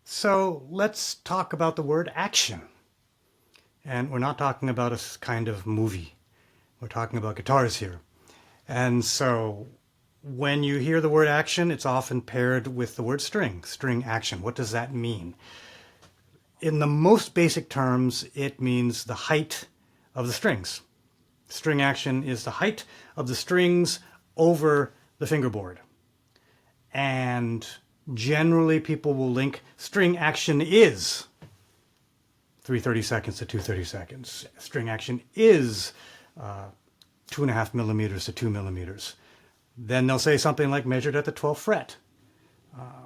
So let's talk about the word action. And we're not talking about a kind of movie. We're talking about guitars here. And so when you hear the word action, it's often paired with the word string action. What does that mean? In the most basic terms, it means the height of the strings. String action is the height of the strings over the fingerboard. And generally people will link string action is 3/30 seconds to 2/30 seconds. String action is 2.5 millimeters to 2 millimeters. Then they'll say something like measured at the 12th fret.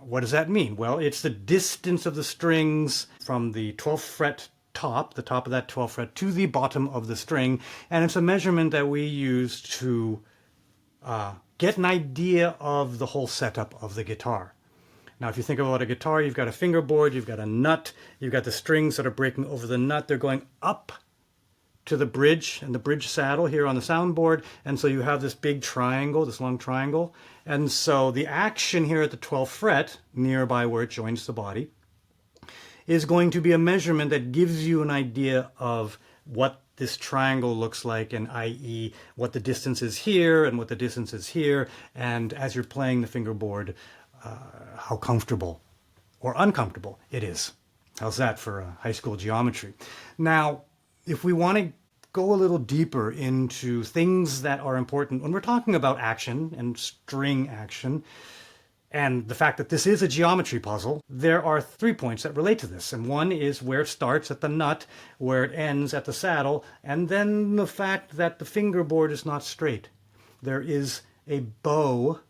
What does that mean? Well, it's the distance of the strings from the 12th fret top, the top of that 12th fret, to the bottom of the string. And it's a measurement that we use to get an idea of the whole setup of the guitar. Now, if you think about a guitar, you've got a fingerboard, you've got a nut, you've got the strings that are breaking over the nut. They're going up to the bridge and the bridge saddle here on the soundboard. And so you have this big triangle, this long triangle. And so the action here at the 12th fret, nearby where it joins the body, is going to be a measurement that gives you an idea of what this triangle looks like, and i.e. what the distance is here and what the distance is here. And as you're playing the fingerboard, how comfortable or uncomfortable it is. How's that for high school geometry? Now, if we want to go a little deeper into things that are important when we're talking about action and string action, and the fact that this is a geometry puzzle, there are 3 points that relate to this. And one is where it starts at the nut, where it ends at the saddle, and then the fact that the fingerboard is not straight. There is a bow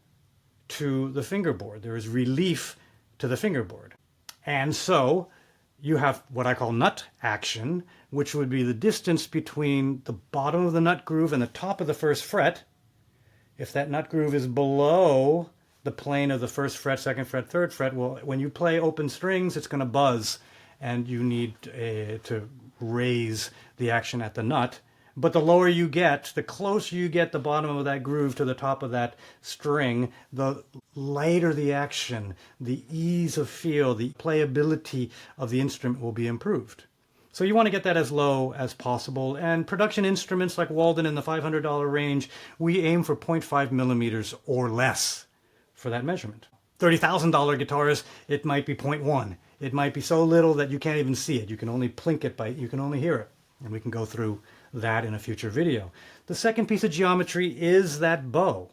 to the fingerboard. There is relief to the fingerboard. And so you have what I call nut action, which would be the distance between the bottom of the nut groove and the top of the first fret. If that nut groove is below the plane of the first fret, second fret, third fret, well, when you play open strings, it's going to buzz, and you need to raise the action at the nut. But the lower you get, the closer you get the bottom of that groove to the top of that string, the lighter the action, the ease of feel, the playability of the instrument will be improved. So you want to get that as low as possible. And production instruments like Walden in the $500 range, we aim for 0.5 millimeters or less for that measurement. $30,000 guitars, it might be 0.1. It might be so little that you can't even see it. You can only plink it you can only hear it. And we can go through that in a future video. The second piece of geometry is that bow.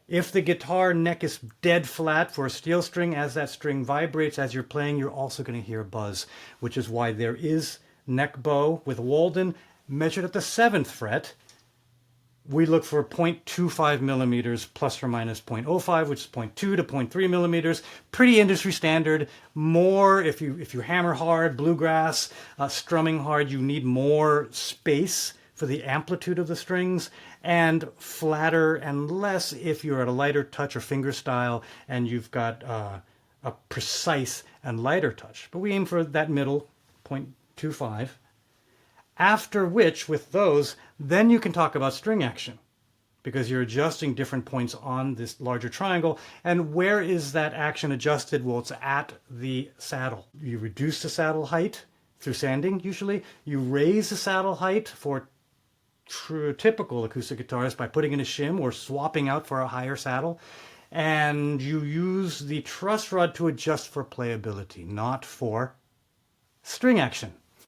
If the guitar neck is dead flat for a steel string, as that string vibrates as you're playing, you're also going to hear a buzz, which is why there is neck bow with Walden measured at the 7th fret. We look for 0.25 millimeters plus or minus 0.05, which is 0.2 to 0.3 millimeters. Pretty industry standard. More if you hammer hard, bluegrass, strumming hard, you need more space for the amplitude of the strings, and flatter and less if you're at a lighter touch or finger style and you've got a precise and lighter touch. But we aim for that middle, 0.25. After which, with those, then you can talk about string action, because you're adjusting different points on this larger triangle. And where is that action adjusted? Well, it's at the saddle. You reduce the saddle height through sanding, usually. You raise the saddle height for typical acoustic guitars by putting in a shim or swapping out for a higher saddle. And you use the truss rod to adjust for playability, not for string action.